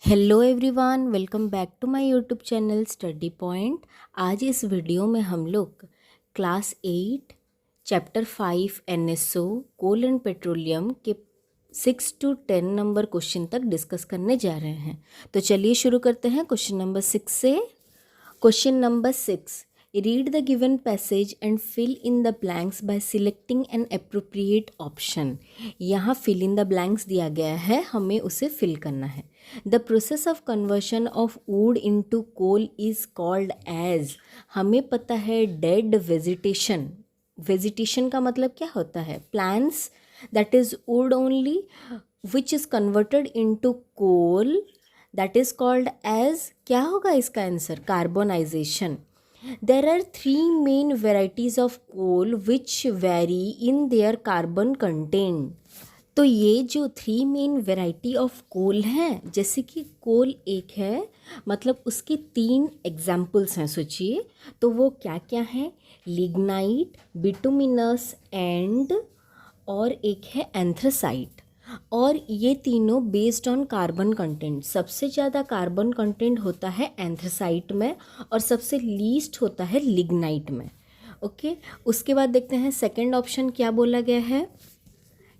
Hello everyone, welcome back to my YouTube channel Study Point. आज इस वीडियो में हम लोग क्लास 8 चैप्टर 5 एनएसओ कोल एंड पेट्रोलियम के 6 to 10 नंबर क्वेश्चन तक डिस्कस करने जा रहे हैं। तो चलिए शुरू करते हैं क्वेश्चन नंबर 6 से। Question number 6, read the given passage and fill in the blanks by selecting an appropriate option. यहाँ फिल इन द ब्लैंक्स दिया गया है, हमें उसे फिल करना है। The process of conversion of wood into coal is called as. हमें पता है डेड वेजिटेशन। वेजिटेशन का मतलब क्या होता है? Plants that is wood only which is converted into coal, that is called as, क्या होगा इसका answer? Carbonisation. There are 3 main varieties of coal which vary in their carbon content. तो ये जो 3 मेन वेराइटी ऑफ कोल हैं, जैसे कि कोल एक है, मतलब उसके 3 एग्जाम्पल्स हैं, सोचिए। तो वो क्या क्या हैं? लिग्नाइट, बिटुमिनस एंड और एक है एंथ्रासाइट। और ये तीनों बेस्ड ऑन कार्बन कंटेंट। सबसे ज़्यादा कार्बन कंटेंट होता है एंथ्रासाइट में और सबसे लीस्ट होता है लिग्नाइट में। ओके, उसके बाद देखते हैं सेकंड ऑप्शन क्या बोला गया है।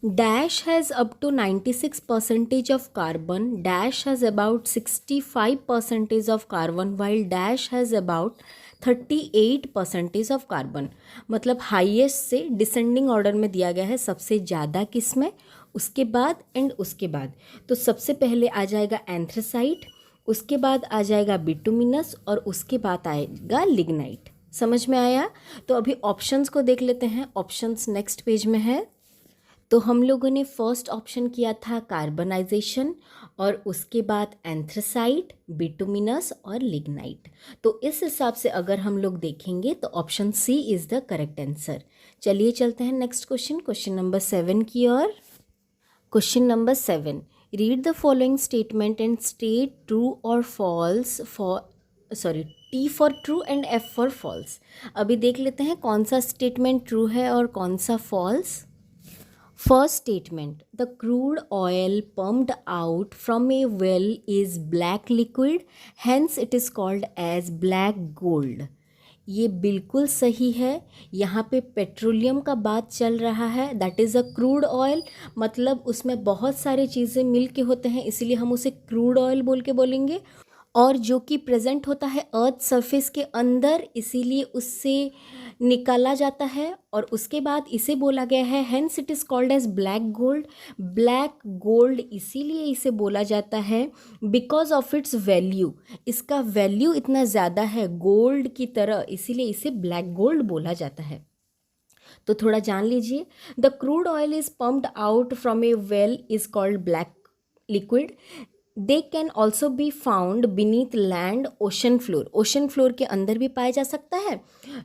Dash has up to 96% of carbon, dash has about 65% of carbon, while dash has about 38% of carbon। मतलब हाईएस्ट से डिसेंडिंग ऑर्डर में दिया गया है, सबसे ज़्यादा किस में, उसके बाद एंड उसके बाद। तो सबसे पहले आ जाएगा एंथ्रासाइट, उसके बाद आ जाएगा बिटुमिनस और उसके बाद आएगा लिग्नाइट। समझ में आया? तो अभी ऑप्शंस को देख लेते हैं। ऑप्शंस नेक्स्ट पेज में है। तो हम लोगों ने फर्स्ट ऑप्शन किया था कार्बनाइजेशन और उसके बाद एंथ्रासाइट, बिटुमिनस और लिग्नाइट। तो इस हिसाब से अगर हम लोग देखेंगे तो option C is the correct answer. चलिए चलते हैं नेक्स्ट क्वेश्चन, क्वेश्चन नंबर 7 की ओर। Question number 7, read the following statement and state true और false for T for true and F for false. अभी देख लेते हैं कौन सा स्टेटमेंट ट्रू है और कौन सा false. First statement, the crude oil pumped out from a well is black liquid, hence it is called as black gold। ये बिल्कुल सही है। यहाँ पे पेट्रोलियम का बात चल रहा है, that is a crude oil. मतलब उसमें बहुत सारी चीज़ें मिल के होते हैं, इसीलिए हम उसे क्रूड ऑयल बोल के बोलेंगे। और जो कि प्रेजेंट होता है अर्थ सरफेस के अंदर, इसीलिए उससे निकाला जाता है और उसके बाद इसे बोला गया है hence it is called as black gold. Black gold इसीलिए इसे बोला जाता है बिकॉज ऑफ इट्स वैल्यू। इसका वैल्यू इतना ज़्यादा है गोल्ड की तरह, इसीलिए इसे ब्लैक गोल्ड बोला जाता है। तो थोड़ा जान लीजिए। The crude oil is pumped out from A well is called black liquid. They can also be found beneath land, ocean floor. Ocean floor के अंदर भी पाया जा सकता है,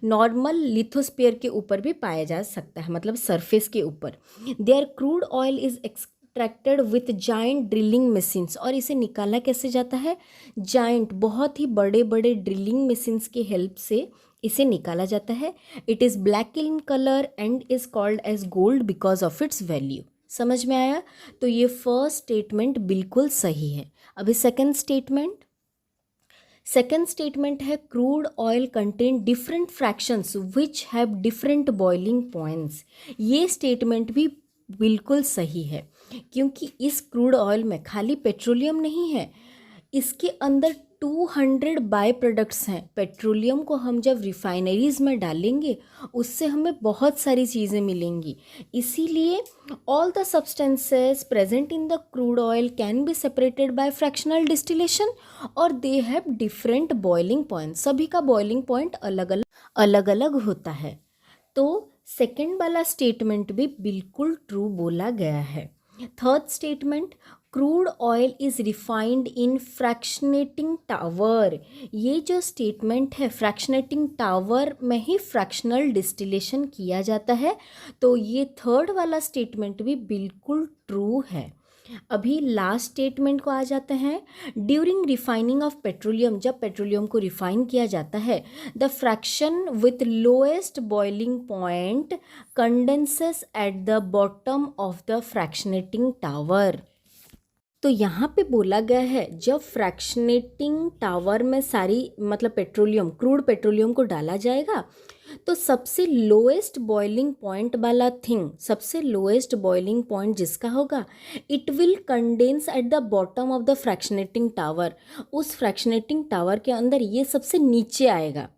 नॉर्मल लिथोस्फीयर के ऊपर भी पाया जा सकता है, मतलब सरफेस के ऊपर। There crude oil is extracted with giant drilling machines. और इसे निकाला कैसे जाता है? जाइंट, बहुत ही बड़े बड़े ड्रिलिंग मशीन्स की हेल्प से इसे निकाला जाता है। It is black in colour and is called as gold because of its value. समझ में आया? तो ये फर्स्ट स्टेटमेंट बिल्कुल सही है। अभी सेकंड स्टेटमेंट है crude oil contain different fractions which have different boiling points. ये स्टेटमेंट भी बिल्कुल सही है, क्योंकि इस क्रूड ऑयल में खाली पेट्रोलियम नहीं है, इसके अंदर 200 बाय प्रोडक्ट्स हैं। पेट्रोलियम को हम जब रिफाइनरीज में डालेंगे उससे हमें बहुत सारी चीज़ें मिलेंगी। इसीलिए all the substances present in the crude oil can be separated by fractional distillation और they have different boiling point. सभी का बॉइलिंग पॉइंट अलग अलग होता है। तो सेकेंड वाला स्टेटमेंट भी बिल्कुल ट्रू बोला गया है। Third statement, crude oil is refined in fractionating tower. ये जो स्टेटमेंट है, फ्रैक्शनेटिंग टावर में ही फ्रैक्शनल डिस्टिलेशन किया जाता है। तो ये थर्ड वाला स्टेटमेंट भी बिल्कुल ट्रू है। अभी लास्ट स्टेटमेंट को आ जाते हैं। ड्यूरिंग रिफाइनिंग ऑफ पेट्रोलियम, जब पेट्रोलियम को रिफाइन किया जाता है, the fraction with lowest boiling point condenses at the bottom of the fractionating tower. तो यहाँ पे बोला गया है जब फ्रैक्शनेटिंग टावर में सारी मतलब पेट्रोलियम क्रूड पेट्रोलियम को डाला जाएगा तो सबसे लोएस्ट बॉइलिंग पॉइंट वाला थिंग, सबसे लोएस्ट बॉइलिंग पॉइंट जिसका होगा, it will condense at the bottom of the fractionating tower. उस फ्रैक्शनेटिंग टावर के अंदर ये सबसे नीचे आएगा।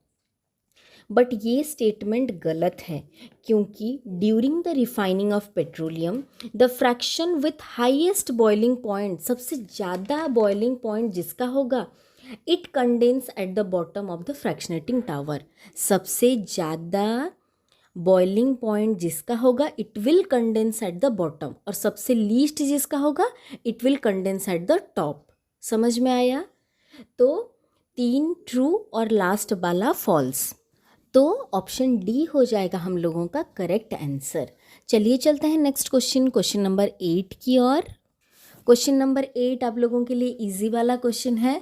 बट ये स्टेटमेंट गलत है क्योंकि during the refining of petroleum the fraction with highest boiling point, सबसे ज़्यादा बॉइलिंग पॉइंट जिसका होगा, it condense at the bottom of the fractionating tower. सबसे ज़्यादा बॉइलिंग पॉइंट जिसका होगा it will condense at the bottom, और सबसे लीस्ट जिसका होगा it will condense at the top. समझ में आया? तो 3 ट्रू और लास्ट वाला फॉल्स, तो ऑप्शन डी हो जाएगा हम लोगों का करेक्ट आंसर। चलिए चलते हैं नेक्स्ट क्वेश्चन, क्वेश्चन नंबर 8 की ओर। क्वेश्चन नंबर 8 आप लोगों के लिए इजी वाला क्वेश्चन है।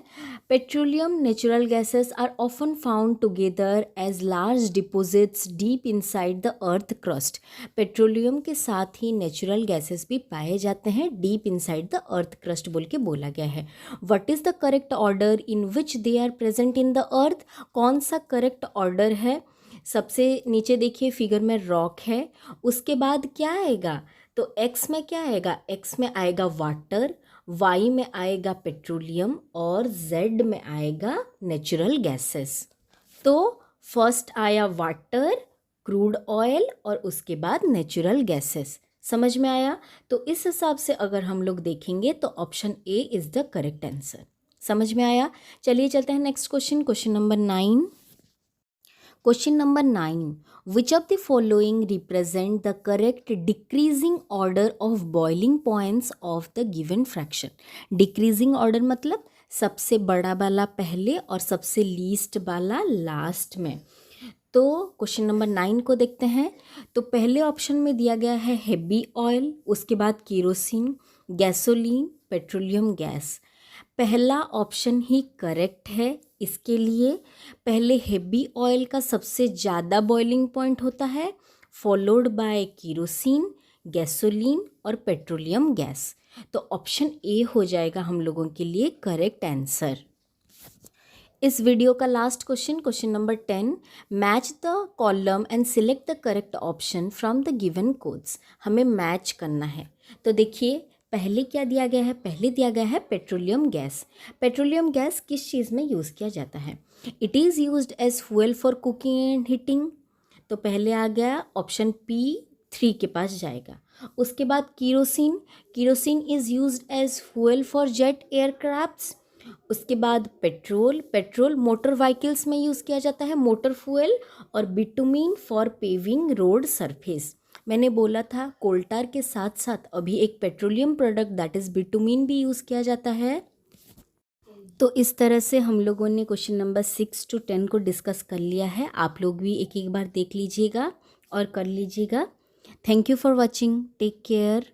Petroleum natural gases are often found together as large deposits deep inside the earth crust. Petroleum के साथ ही नेचुरल गैसेस भी पाए जाते हैं deep inside the earth crust बोल के बोला गया है। What is the correct order in which they are present in the earth? कौन सा करेक्ट ऑर्डर है? सबसे नीचे देखिए फिगर में रॉक है, उसके बाद क्या आएगा? तो एक्स में क्या आएगा? एक्स में आएगा वाटर, वाई में आएगा पेट्रोलियम और जेड में आएगा नेचुरल गैसेस। तो फर्स्ट आया वाटर, क्रूड ऑयल और उसके बाद नेचुरल गैसेस। समझ में आया? तो इस हिसाब से अगर हम लोग देखेंगे तो option A is the correct answer. समझ में आया? चलिए चलते हैं next question, question number 9। Question number 9. Which of the following represent the correct decreasing order of boiling points of the given fraction? Decreasing order मतलब सबसे बड़ा वाला पहले और सबसे लीस्ट वाला लास्ट में। तो क्वेश्चन नंबर 9 को देखते हैं। तो पहले ऑप्शन में दिया गया है हेवी ऑयल, उसके बाद केरोसिन, गैसोलीन, पेट्रोलियम गैस। पहला ऑप्शन ही करेक्ट है। इसके लिए पहले हेवी ऑयल का सबसे ज़्यादा बॉइलिंग पॉइंट होता है, फॉलोड बाय केरोसिन, गैसोलीन और पेट्रोलियम गैस। तो ऑप्शन ए हो जाएगा हम लोगों के लिए करेक्ट आंसर। इस वीडियो का last question, question number 10। Match the column and select the correct option from the given codes. हमें मैच करना है। तो देखिए पहले क्या दिया गया है? पहले दिया गया है पेट्रोलियम गैस। पेट्रोलियम गैस किस चीज़ में यूज़ किया जाता है? It is used as fuel for cooking and heating. तो पहले आ गया ऑप्शन पी 3 के पास जाएगा। उसके बाद kerosene, kerosene is used as fuel for jet aircrafts. उसके बाद पेट्रोल, पेट्रोल मोटर व्हीकल्स में यूज़ किया जाता है, मोटर फ्यूल। और bitumen for paving road surface. मैंने बोला था कोल्टार के साथ साथ अभी एक petroleum product that is bitumen भी यूज़ किया जाता है। तो इस तरह से हम लोगों ने क्वेश्चन नंबर 6 to 10 को डिस्कस कर लिया है। आप लोग भी एक एक बार देख लीजिएगा और कर लीजिएगा। Thank you for watching, take care.